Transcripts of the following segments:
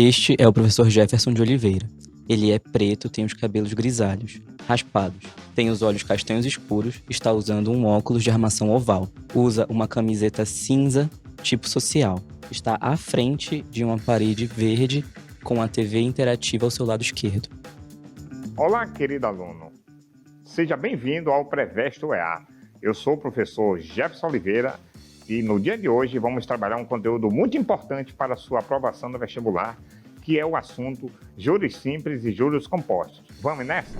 Este é o professor Jefferson de Oliveira. Ele é preto, tem os cabelos grisalhos, raspados, tem os olhos castanhos escuros, está usando um óculos de armação oval, usa uma camiseta cinza, tipo social, está à frente de uma parede verde com a TV interativa ao seu lado esquerdo. Olá, querido aluno. Seja bem-vindo ao Prevesto EA. Eu sou o professor Jefferson Oliveira e no dia de hoje vamos trabalhar um conteúdo muito importante para a sua aprovação no vestibular, que é o assunto juros simples e juros compostos. Vamos nessa?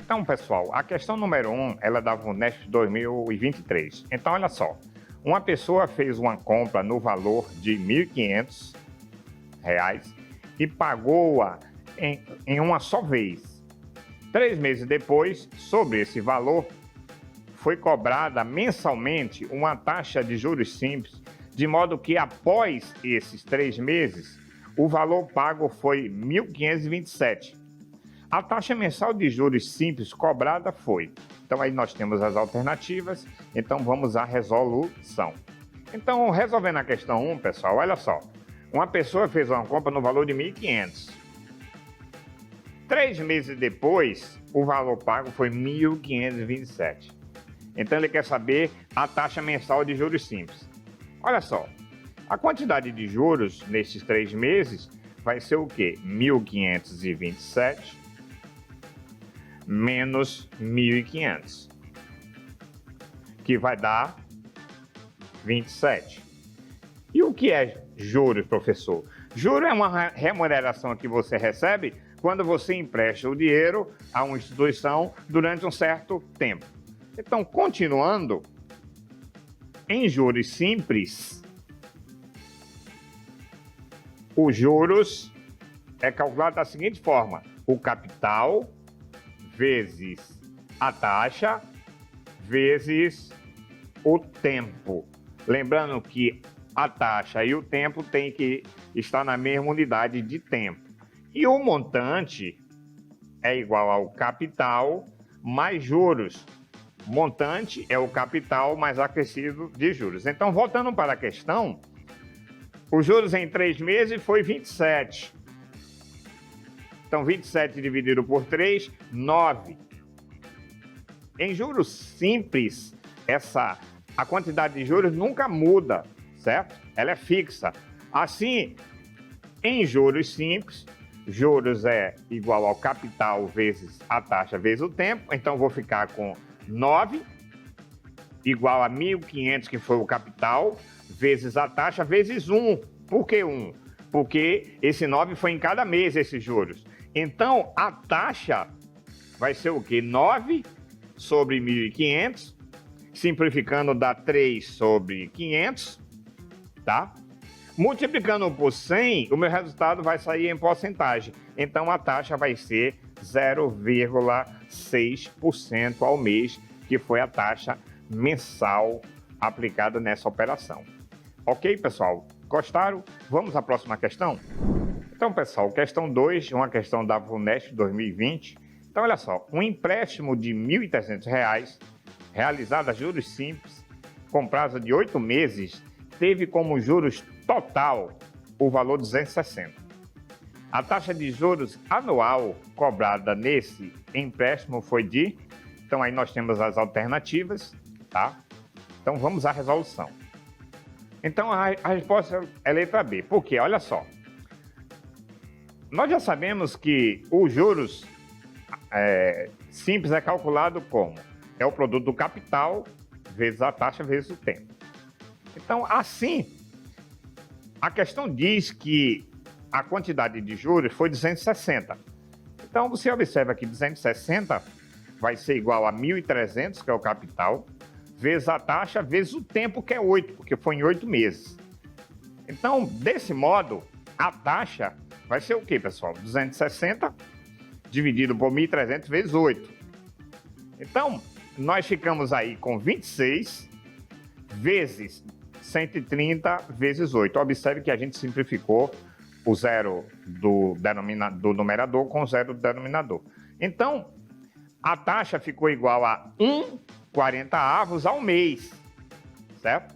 Então, pessoal, a questão número 1, ela é da VUNESP 2023. Então, olha só. Uma pessoa fez uma compra no valor de R$ 1.500 e pagou-a em uma só vez. 3 meses depois, sobre esse valor, foi cobrada mensalmente uma taxa de juros simples, de modo que após esses 3 meses, o valor pago foi R$ 1.527. A taxa mensal de juros simples cobrada foi. Então aí nós temos as alternativas, então vamos à resolução. Então, resolvendo a questão 1, pessoal, olha só. Uma pessoa fez uma compra no valor de R$ 1.500. 3 meses depois, o valor pago foi R$ 1.527. Então ele quer saber a taxa mensal de juros simples. Olha só, a quantidade de juros nesses 3 meses vai ser o quê? 1.527 menos 1.500, que vai dar 27. E o que é juros, professor? Juro é uma remuneração que você recebe quando você empresta o dinheiro a uma instituição durante um certo tempo. Então, continuando, em juros simples, os juros é calculado da seguinte forma: o capital vezes a taxa vezes o tempo. Lembrando que a taxa e o tempo têm que estar na mesma unidade de tempo. E o montante é igual ao capital mais juros. Montante é o capital mais acrescido de juros. Então, voltando para a questão, os juros em 3 meses foi 27. Então, 27 dividido por 3, 9. Em juros simples, a quantidade de juros nunca muda, certo? Ela é fixa. Assim, em juros simples, juros é igual ao capital vezes a taxa vezes o tempo. Então, vou ficar com 9 igual a 1.500, que foi o capital, vezes a taxa, vezes 1. Por que 1? Porque esse 9 foi em cada mês esses juros. Então, a taxa vai ser o quê? 9 sobre 1.500, simplificando dá 3 sobre 500, tá? Multiplicando por 100, o meu resultado vai sair em porcentagem. Então, a taxa vai ser 0,6% ao mês, que foi a taxa mensal aplicada nessa operação. Ok, pessoal? Gostaram? Vamos à próxima questão? Então, pessoal, questão 2, uma questão da VUNESP 2020. Então, olha só, um empréstimo de R$ 1.300, realizado a juros simples, com prazo de 8 meses, teve como juros total o valor 260. A taxa de juros anual cobrada nesse empréstimo foi de... Então, aí nós temos as alternativas, tá? Então, vamos à resolução. Então, a resposta é letra B. Por quê? Olha só. Nós já sabemos que os juros simples é calculado como? É o produto do capital vezes a taxa vezes o tempo. Então, assim, a questão diz que a quantidade de juros foi 260. Então, você observa que 260 vai ser igual a 1.300, que é o capital, vezes a taxa, vezes o tempo, que é 8, porque foi em 8 meses. Então, desse modo, a taxa vai ser o quê, pessoal? 260 dividido por 1.300 vezes 8. Então, nós ficamos aí com 26 vezes 130 vezes 8. Observe que a gente simplificou o zero do numerador com o zero do denominador. Então, a taxa ficou igual a 1/40 ao mês, certo?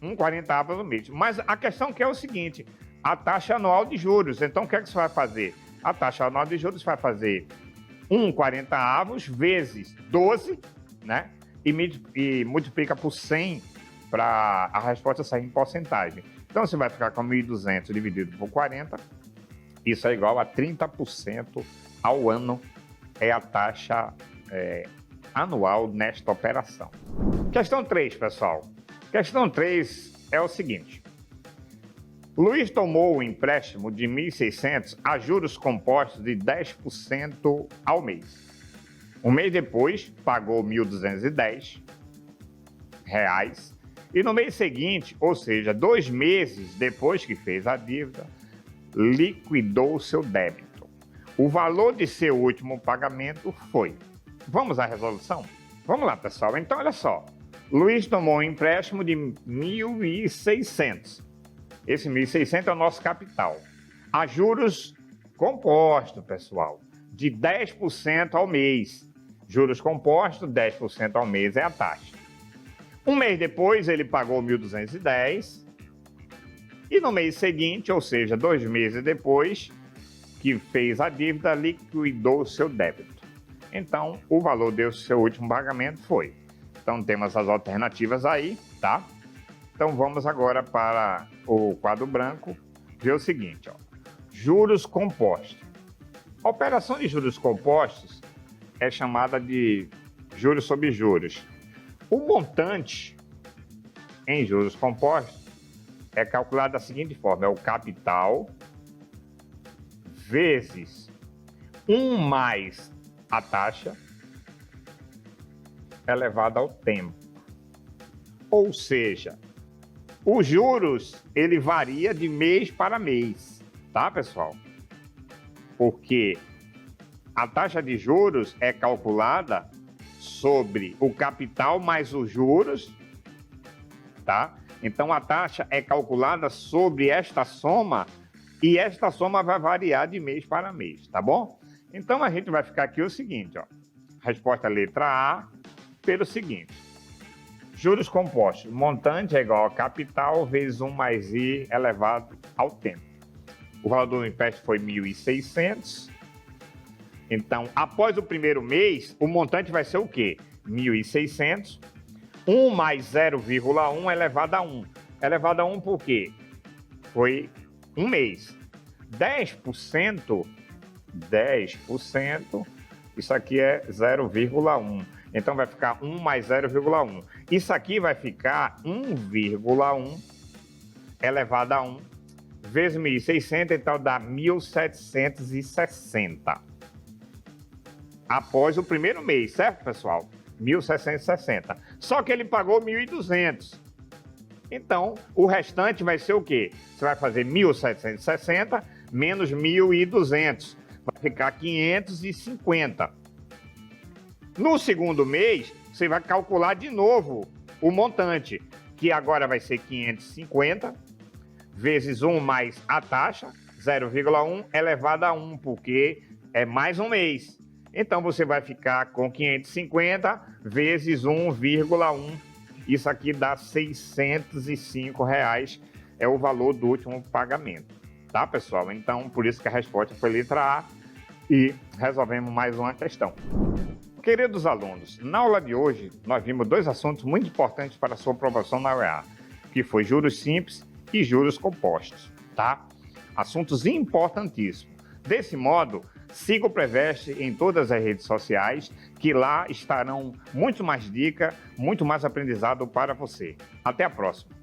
1/40 ao mês. Mas a questão que é o seguinte, a taxa anual de juros. Então, o que é que você vai fazer? A taxa anual de juros vai fazer 1/40 vezes 12, né? E multiplica por 100 para a resposta sair em porcentagem. Então, você vai ficar com 1.200 dividido por 40. Isso é igual a 30% ao ano. É a taxa anual nesta operação. Questão 3, pessoal. Questão 3 é o seguinte. Luiz tomou um empréstimo de 1.600 a juros compostos de 10% ao mês. Um mês depois, pagou 1.210 reais. E no mês seguinte, ou seja, 2 meses depois que fez a dívida, liquidou o seu débito. O valor de seu último pagamento foi... Vamos à resolução? Vamos lá, pessoal. Então, olha só. Luiz tomou um empréstimo de 1.600. Esse 1.600 é o nosso capital. A juros compostos, pessoal, de 10% ao mês. Juros compostos, 10% ao mês é a taxa. Um mês depois, ele pagou 1.210. E no mês seguinte, ou seja, 2 meses depois que fez a dívida, liquidou o seu débito. Então, o valor do seu último pagamento foi. Então, temos as alternativas aí, tá? Então, vamos agora para o quadro branco, ver o seguinte, ó. Juros compostos. A operação de juros compostos é chamada de juros sobre juros. O montante em juros compostos é calculado da seguinte forma, é o capital vezes 1 mais a taxa elevado ao tempo. Ou seja, os juros, ele varia de mês para mês, tá, pessoal? Porque a taxa de juros é calculada sobre o capital mais os juros, tá? Então, a taxa é calculada sobre esta soma e esta soma vai variar de mês para mês, tá bom? Então, a gente vai ficar aqui o seguinte, ó. Resposta letra A, pelo seguinte. Juros compostos, montante é igual a capital vezes 1 mais I elevado ao tempo. O valor do empréstimo foi 1.600. Então, após o primeiro mês, o montante vai ser o quê? 1.600. 1 mais 0,1 elevado a 1. Elevado a 1 por quê? Foi um mês. 10%, isso aqui é 0,1. Então, vai ficar 1 mais 0,1. Isso aqui vai ficar 1,1 elevado a 1 vezes 1.600, então dá 1.760. Após o primeiro mês, certo, pessoal? 1.760. Só que ele pagou 1.200. Então, o restante vai ser o quê? Você vai fazer 1.760 menos 1.200. Vai ficar 550. No segundo mês, você vai calcular de novo o montante, que agora vai ser 550 vezes 1 mais a taxa, 0,1 elevado a 1, porque é mais um mês. Então, você vai ficar com 550 vezes 1,1. Isso aqui dá R$ 605 reais, é o valor do último pagamento. Tá, pessoal? Então, por isso que a resposta foi letra A e resolvemos mais uma questão. Queridos alunos, na aula de hoje, nós vimos 2 assuntos muito importantes para a sua aprovação na UEA, que foi juros simples e juros compostos, tá? Assuntos importantíssimos. Desse modo, siga o Preveste em todas as redes sociais, que lá estarão muito mais dicas, muito mais aprendizado para você. Até a próxima!